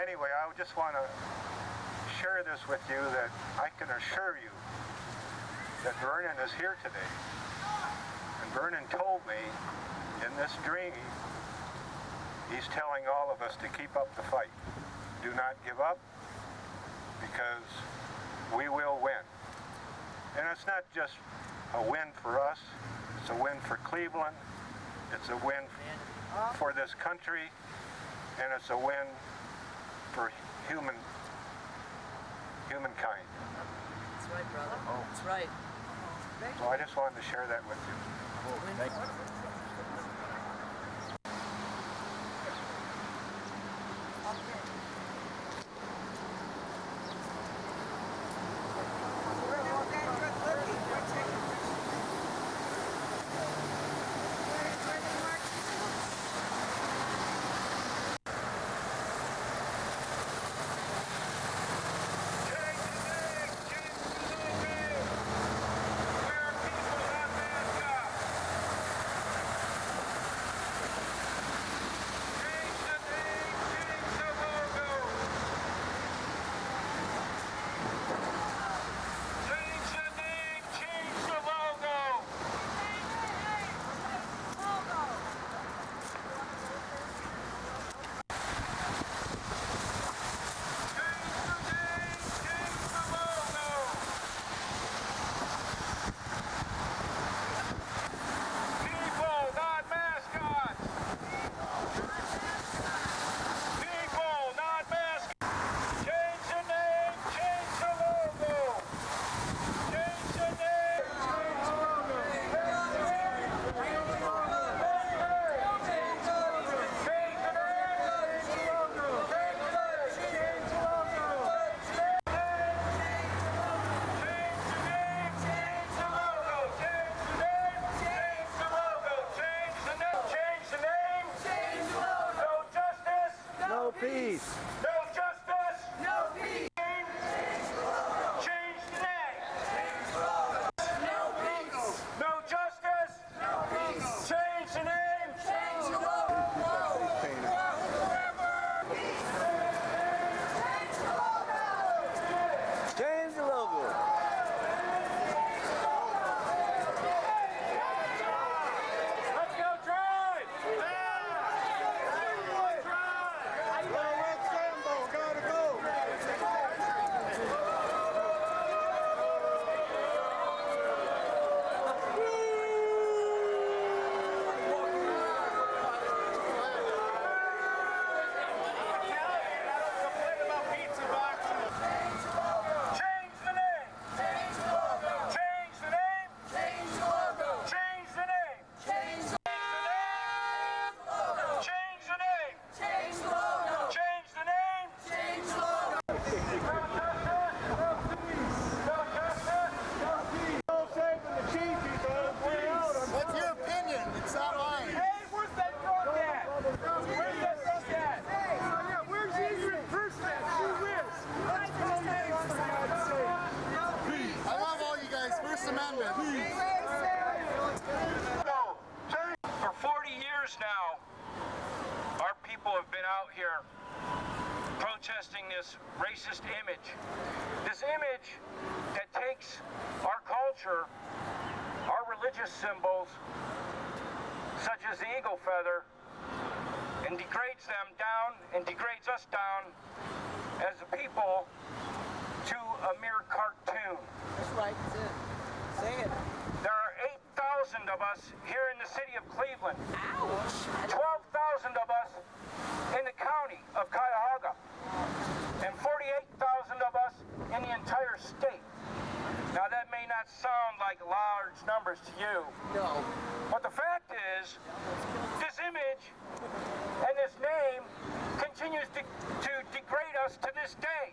anyway, I just want to share this with you, that I can assure you that Vernon is here today. And Vernon told me in this dream, he's telling all of us to keep up the fight. Do not give up, because we will win. And it's not just a win for us, it's a win for Cleveland, it's a win for this country, and it's a win for humankind. That's right, brother. Oh. That's right. So I just wanted to share that with you. Thank you. Peace. No justice. No peace. Change the name. No peace. No justice. No peace. Change the name. Change the logo. Change the logo. Change the logo. Let's go drive. For 40 years now, our people have been out here protesting this racist image. This image that takes our culture, our religious symbols, such as the eagle feather, and degrades them down and degrades us down as a people to a mere cartoon. That's right. That's it. Say it. There are 8,000 of us here in the city of Cleveland. Ouch. 12,000 of us in the county of Cuyahoga. And 48,000 of us in the entire state. Now that may not sound like large numbers to you. No. But the fact is, this image and this name continues to degrade us to this day.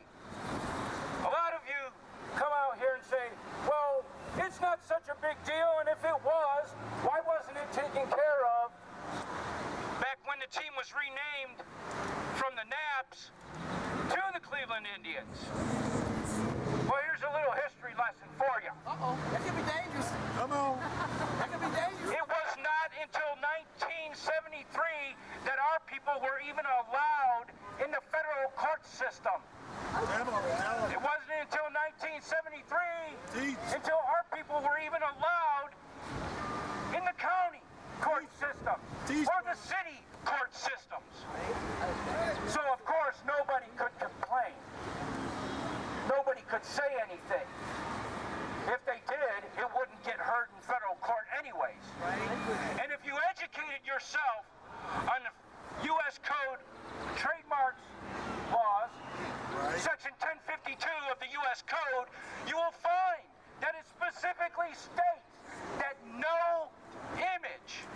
A lot of you come out here and say, well, it's not such a big deal, and if it was, why wasn't it taken care of back when the team was renamed from the Naps to the Cleveland Indians? Well, here's a little history lesson for you. Uh-oh. That could be dangerous. Come on. That could be dangerous. It was not until 1973 that our people were even allowed in the federal court 1973 until our people were even allowed in the county court system or the city court systems. So of course nobody could complain. Nobody could say anything. If they did, it wouldn't get heard in federal court anyways. And if you educated yourself on the U.S. Code trademarks laws, Section 1052 of the U.S. Code, you will find that it specifically states that no image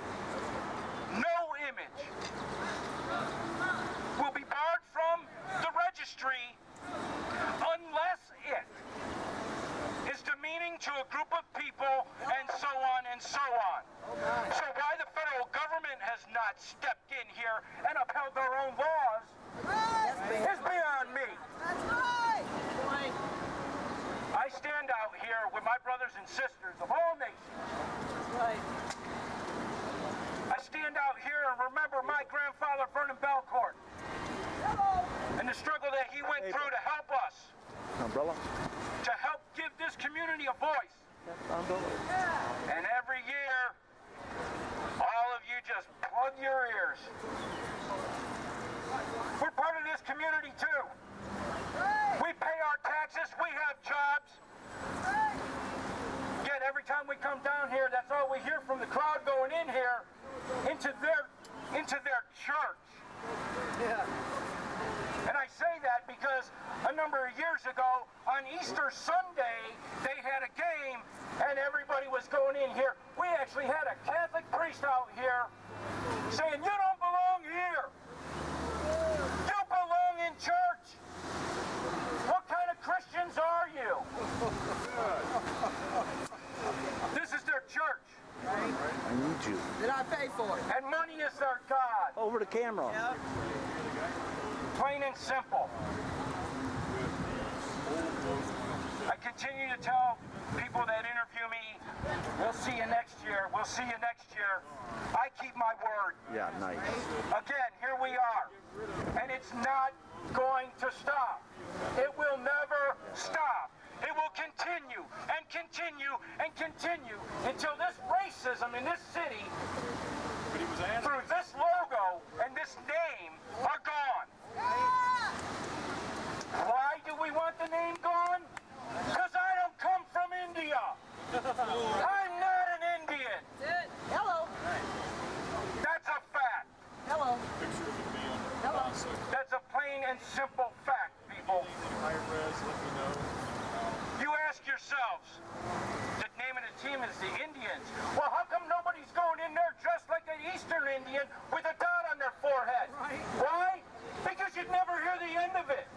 will be barred from the registry unless it is demeaning to a group of people and so on and so on. So why the federal government has not stepped in here and upheld their own laws is beyond me. I stand out here with my brothers and sisters of all nations. I stand out here and remember my grandfather, Vernon.Bellecourt, and the struggle that he went through to help us, Umbrella? to help give this community a voice. And every year, all of you just plug your ears. We're part of this community too. We pay our taxes, we have jobs. Yet every time we come down here, that's all we hear from the crowd going in here into their church. And I say that because a number of years ago on Easter Sunday, they had a game and everybody was going in here. We actually had a Catholic priest out here saying, "You don't belong here. You belong in church. What kind of Christians are you?" This is their church. I need you. Did I pay for it? And money is their God. Over the camera. Yep. Plain and simple. I continue to tell people that interview me, we'll see you next year, we'll see you next year. I keep my word. Yeah, nice. Again, here we are. And it's not going to stop. It will never stop. It will continue and continue and continue until this racism in this city, through this logo and this name, are gone. Why do we want the name gone? Because I don't come from India. I'm not an Indian. Hello. That's a fact. Hello. Hello. That's a plain and simple fact, people. You ask yourselves, the name of the team is the Indians. Well, how come nobody's going in there dressed like an Eastern Indian with a dot on their forehead? Why? Because you'd never hear the end of it.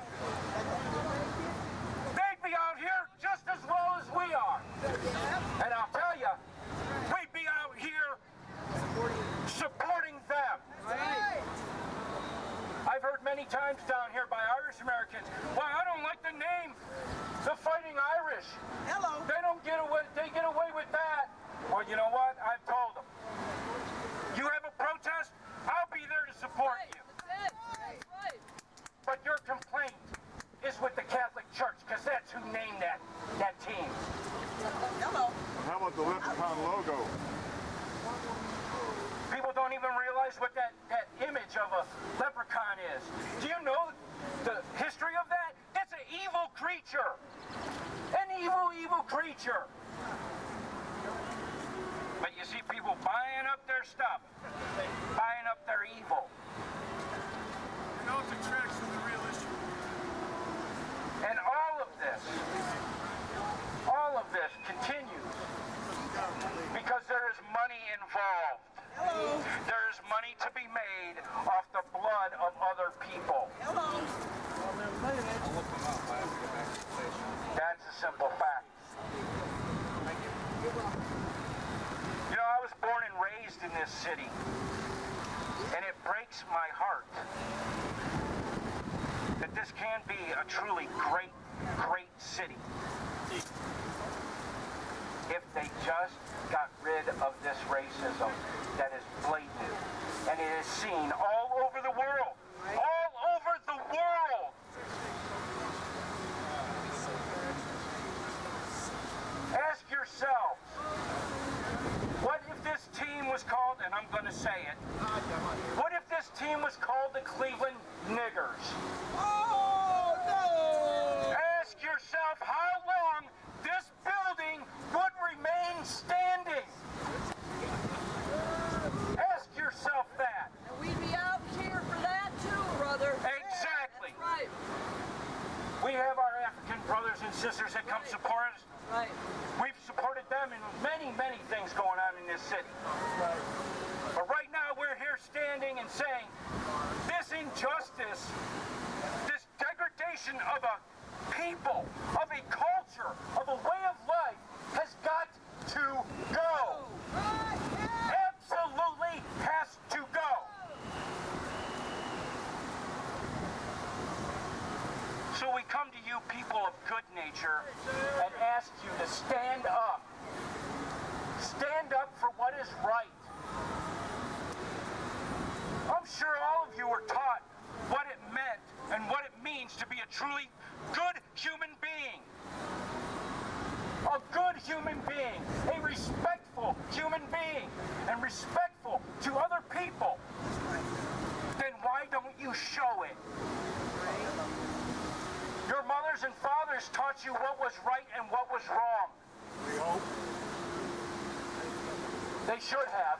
They'd be out here just as well as we are. And I'll tell you, we'd be out here supporting them. I've heard many times down here by Irish Americans, well, I don't like the name, the Fighting Irish. Hello. They don't get away, they get away with that. Well, you know what? I've told them. You have a protest, I'll be there to support you. But your complaint is with the Catholic Church, because that's who named that team. Hello. How about the leprechaun logo? People don't even realize what that image of a leprechaun is. Do you know the history of that? That's an evil creature. An evil creature. But you see people buying up their stuff, buying up their evil. You know, it detracts from the real issue. And all of this continues because there is money involved. Hello. There is money to be made off the blood of other people. Hello. That's a simple fact. You know, I was born and raised in this city, and it breaks my heart that this can be a truly great city if they just got rid of this racism that is blatant, and it is seen all over the world. All over the world. Right. We've supported them in many, many things going on in this city. But right now we're here standing and saying this injustice, this degradation of a people, of a culture, of a way of life has got to go. Absolutely has to go. So we come to you people of good nature and ask you to stand up. Stand up for what is right. I'm sure all of you were taught what it meant and what it means to be a truly good human being. A good human being, a respectful human being, and respectful to other people. Then why don't you show it? Your mothers and fathers taught you what was right and what was wrong. We hope. They should have.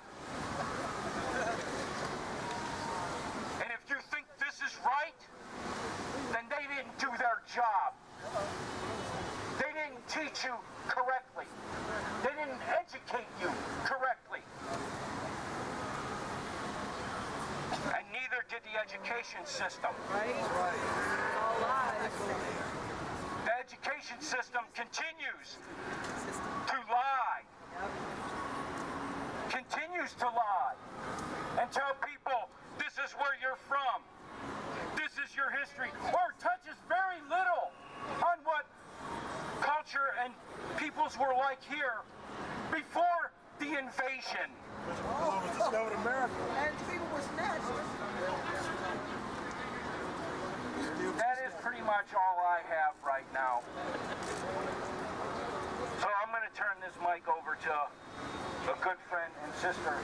And if you think this is right, then they didn't do their job. They didn't teach you correctly. They didn't educate you correctly. And neither did the education system. Right. All lies. The education system continues to lie. Continues to lie and tell people this is where you're from. This is your history. Or touches very little on what culture and peoples were like here before the invasion. Columbus discovered America. And people were snatched. That is pretty much all I have right now. So I'm going to turn this mic over to a good friend and sister,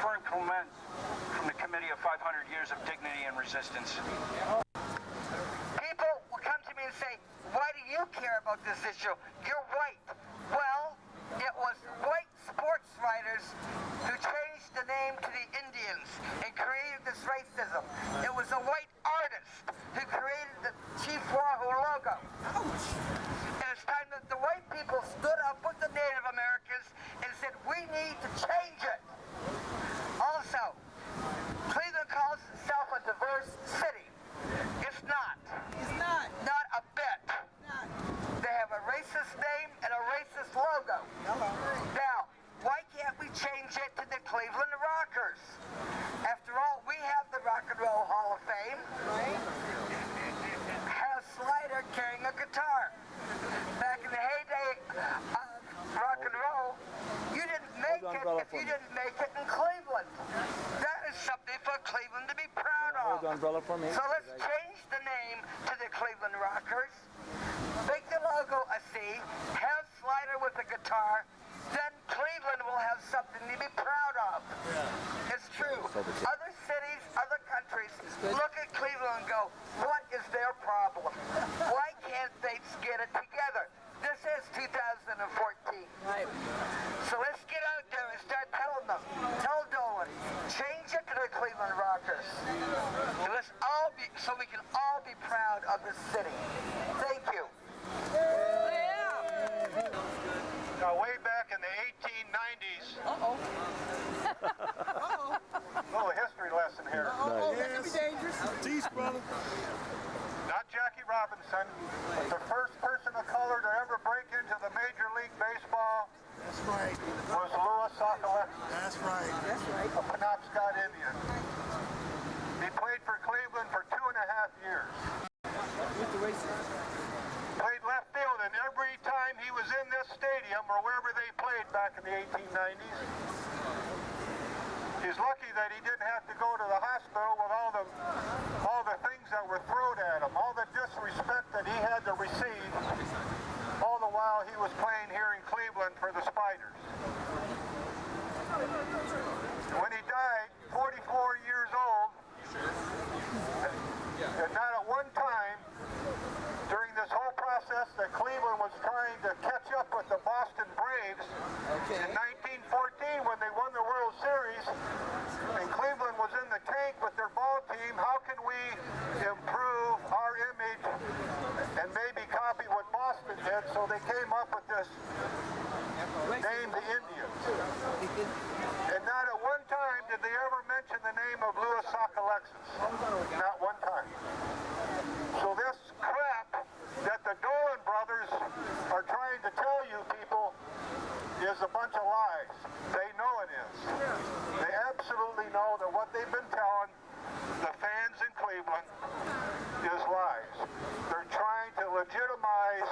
Fern Clements, from the Committee of 500 Years of Dignity and Resistance. People will come to me and say, why do you care about this issue? You're white. Well, it was white sports writers who changed the name to the Indians and created this racism. It was a white artist who created the Chief Wahoo logo. And it's time that the white people stood up with the Native Americans and said, we need to change it. Also, Cleveland calls itself a diverse city. It's not. It's not. Not a bit. Not. They have a racist name and a racist logo. Now, why can't we change it to the Cleveland Rockers? After all, we have the Rock and Roll Hall of Fame. Right. Has Slider carrying a guitar. Back in the heyday of rock and roll, you didn't make it if you didn't make it in Cleveland. That is something for Cleveland to be proud of. Hold the umbrella for me. So let's change the name to the Cleveland Rockers. Make the logo a C. Have Slider with a guitar. Then Cleveland will have something to be proud of. It's true. Other cities, other countries look at Cleveland and go, what is their problem? Why can't they get it together? This is 2014. Right. So let's get out there and start telling them. Tell Dolan, change it to the Cleveland Rockers. And let's all be, so we can all be proud of this city. Thank you. Now, way back in the 1890s, Uh-oh. little history lesson here. Uh-oh. That could be dangerous. Tease, brother. Not Jackie Robinson, but the first person of color to ever break into the Major League Baseball That's right. was Louis Sockolecki, That's right. That's right. a Penobscot Indian. He played for Cleveland for 2.5 years. With the racism. Played left field, and every time he was in this stadium or wherever they played back in the 1890s, he's lucky that he didn't have to go to the hospital with all the things that were thrown at him, all the disrespect that he had to receive, all the while he was playing here in Cleveland for the Spiders. When he died, 44 years old, and not at one time during this whole process that Cleveland was trying to catch up with the Boston Braves in 1914 when they won the World Series, and Cleveland was in the tank with their ball team. How can we improve our image and maybe copy what Boston bunch of lies. They know it is. They absolutely know that what they've been telling the fans in Cleveland is lies. They're trying to legitimize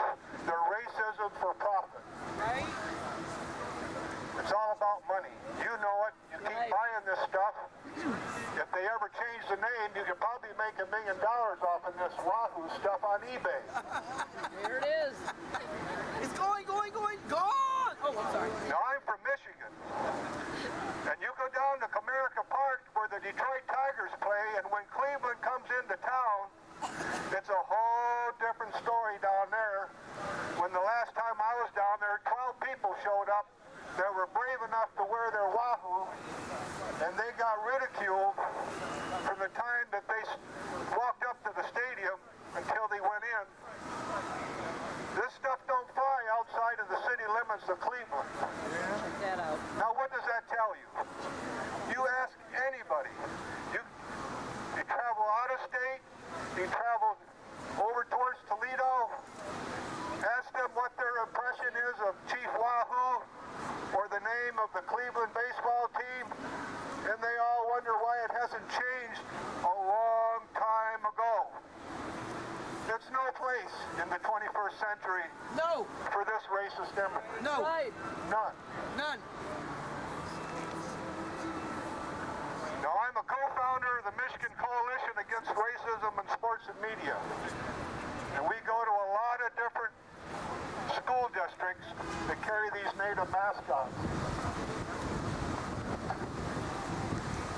their racism for profit. Right? It's all about money. You know it. You keep buying this stuff. If they ever change the name, you could probably make $1 million off of this Wahoo stuff on eBay. There it is. It's going, gone! Oh, I'm sorry. Now, I'm from Michigan. And you go down to Comerica Park where the Detroit Tigers play, and when Cleveland comes into town, it's a whole different story down there. When the last time I was down there, 12 people showed up that were brave enough to wear their Wahoo, and they got ridiculed from the time that they walked up to the stadium until they went in. This stuff don't fly outside of the city limits of Cleveland. Check that out. Now, what does that tell you? You ask anybody. You travel out of state, you travel over towards Toledo, ask them what their impression is of Chief Wahoo or the name of the Cleveland baseball team, and they all wonder why it hasn't changed a long time ago. It's no place in the 21st century No. for this racist image. No. Right. None. None. Now, I'm a co-founder of the Michigan Coalition Against Racism in Sports and Media. And we go to a lot of different school districts that carry these native mascots.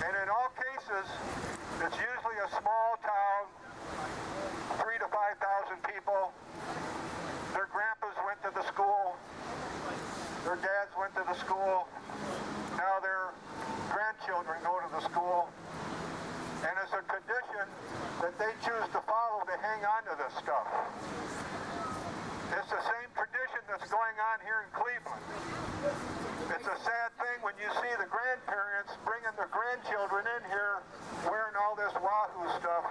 And in all cases, it's usually a small town, 3,000 to 5,000 people. Their grandpas went to the school. Their dads went to the school. Now their grandchildren go to the school. And it's a tradition that they choose to follow to hang on to this stuff. It's the same tradition that's going on here in Cleveland. It's a sad thing when you see the grandparents bringing their grandchildren in here wearing all this Wahoo stuff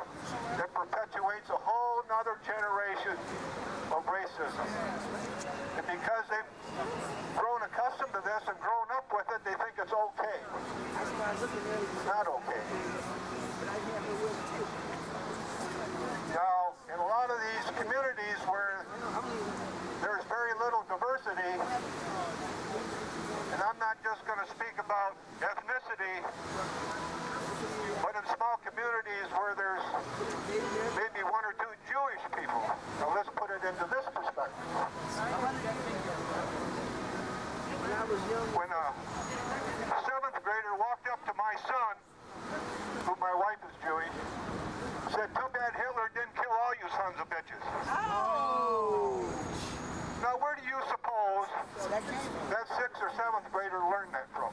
that perpetuates a whole nother generation of racism. And because they've grown accustomed to this and grown up with it, they think it's okay. It's not okay. Now, in a lot of these communities where there's very little diversity, and I'm not just going to speak about ethnicity, but in small communities where there's maybe one or two Jewish people. Now let's put it into this perspective. When a 7th grader walked up to my son, who my wife is Jewish, said, "Too bad Hitler didn't kill all you sons of bitches." Oh. Now where do you suppose that 6th or 7th grader learned that from?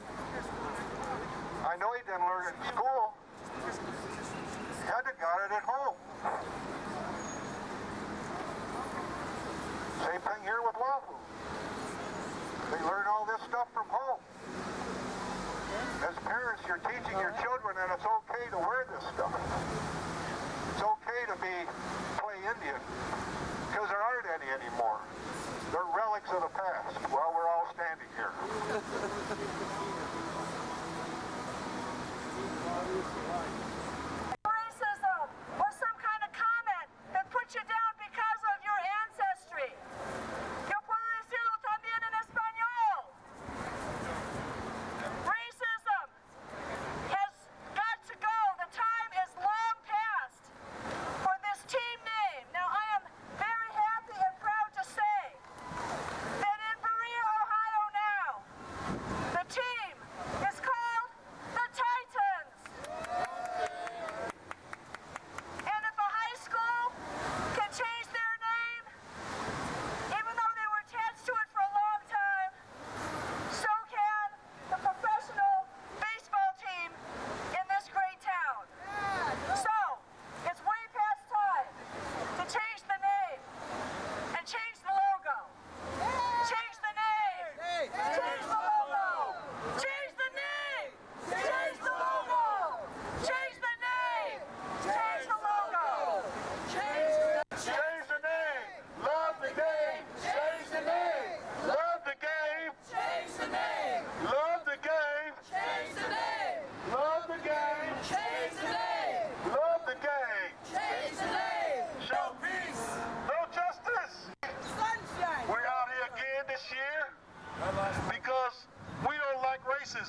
I know he didn't learn it in school. He had to got it at home. Same thing here with Wahoo. They learn all this stuff from home. As parents, you're teaching your children that it's okay to wear this stuff. It's okay to play Indian, because there aren't any anymore. They're relics of the past while we're all standing here. Racism or some kind of comment that puts you down because of your ancestry. Yo puedo decirlo también en español. Racism has got to go. The time is long past for this team name. Now, I am very happy and proud to say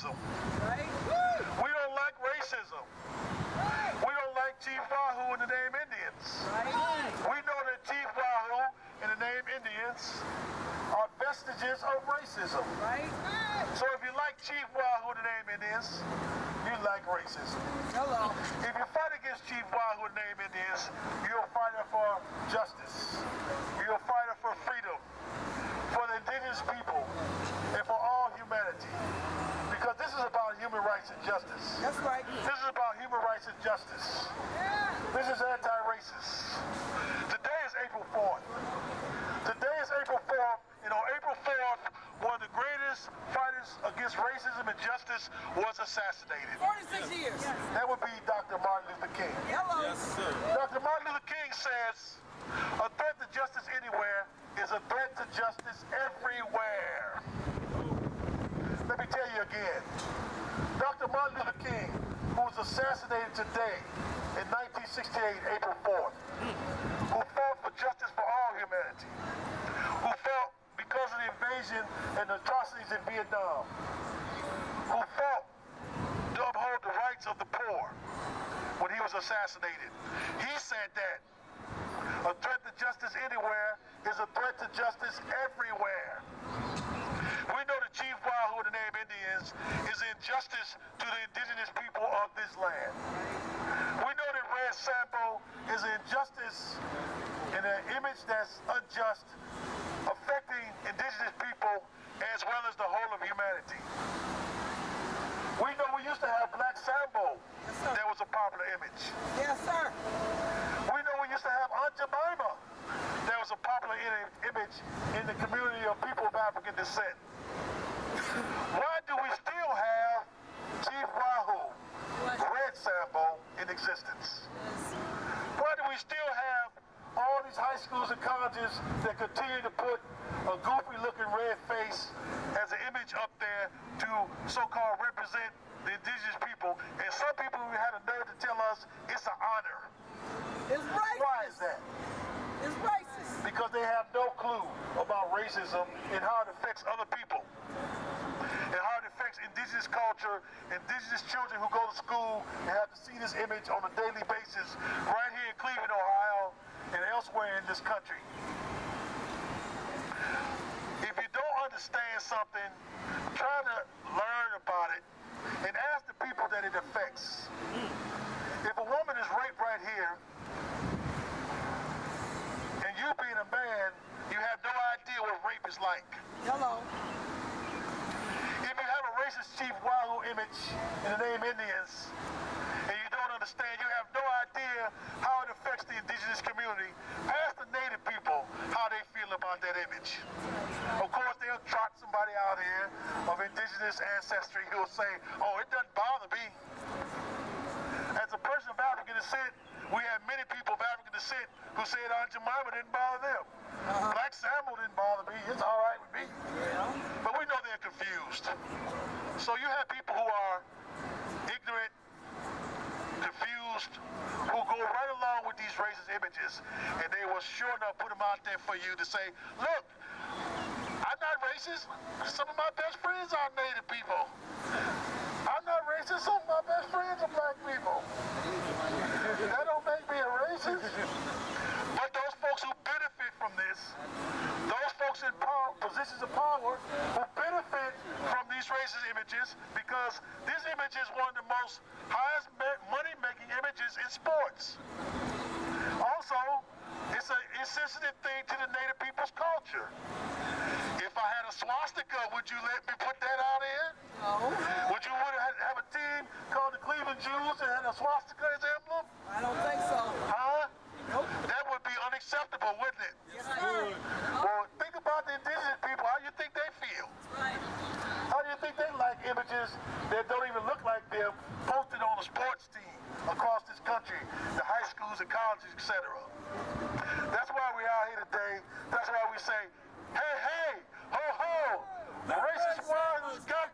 racism. Right? We don't like racism. We don't like Chief Wahoo and the name Indians. Right? We know that Chief Wahoo and the name Indians are vestiges of racism. Right? So if you like Chief Wahoo and the name Indians, you like racism. Hello. If you fight against Chief Wahoo and the name Indians, you're a fighter for justice. You're a fighter for freedom, for the indigenous people, and for all humanity. Because this is about human rights and justice. That's right. This is about human rights and justice. This is anti-racist. Today is April 4th. Today is April 4th, and on April 4th, one of the greatest fighters against racism and justice was assassinated. 46 years. That would be Dr. Martin Luther King. Hello. Yes, sir. Dr. Martin Luther King says, a threat to justice anywhere is a threat to justice everywhere. Let me tell you again. Dr. Martin Luther King, who was assassinated today in 1968, April 4th, who fought for justice for all humanity, who fought because of the invasion and the atrocities in Vietnam, who fought to uphold the rights of the poor when he was assassinated. He said that a threat to justice anywhere is a threat to justice everywhere. We know that Chief Wahoo and the name Indians is injustice to the indigenous people of this land. We know that Red Sambo is injustice and an image that's unjust, affecting indigenous people as well as the whole of humanity. We know we used to have Black Sambo. That was a popular image. Yes, sir. We know we used to have Aunt Jemima. That was a popular image in the community of people of African descent. Why do we still have Chief Wahoo, Red Sambo, in existence? Why do we still have all these high schools and colleges that continue to put a goofy-looking red face as an image up there to so-called represent the indigenous people? And some people had a nerve to tell us it's an honor. It's racist. Why is that? It's racist. Because they have no clue about racism and how it affects other people. And how it affects indigenous culture, indigenous children who go to school and have to see this image on a daily basis right here in Cleveland, Ohio, and elsewhere in this country. If you don't understand something, try to learn about it and ask the people that it affects. If a woman is raped right here, and you being a man, you have no idea what rape is like. Hello. If you have a racist Chief Wahoo image in the name Indians, and you don't understand, you have no idea how it affects the indigenous community, ask the native people how they feel about that image. Of course, they'll trot somebody out here of indigenous ancestry who'll say, oh, it doesn't bother me. As a person of African descent, we have many people of African descent who said Aunt Jemima didn't bother them. Black Sambo didn't bother me. It's all right with me. But we know they're confused. So you have people who are ignorant, confused, who go right along with these racist images, and they will sure enough put them out there for you to say, look, I'm not racist. Some of my best friends are Native people. I'm not racist. Some of my best friends are black people. That don't make me a racist. But those folks who benefit from this, those folks in power, positions of power, who benefit from these racist images, because this image is one of the most highest money-making images in sports. Also, it's an insensitive thing to the Native people's culture. If I had a swastika, would you let me put that out here? No. Would you have a team called the Cleveland Jews and had a swastika as emblem? I don't think so. Huh? Nope. That would be unacceptable, wouldn't it? Yes, sir. Well, think about the indigenous people. How do you think they feel? Right. How do you think they like images that don't even look like them posted on a sports team across this country, the high schools and colleges, etc.? That's why we're out here today. That's why we say, hey, hey, ho, ho, the racist one has got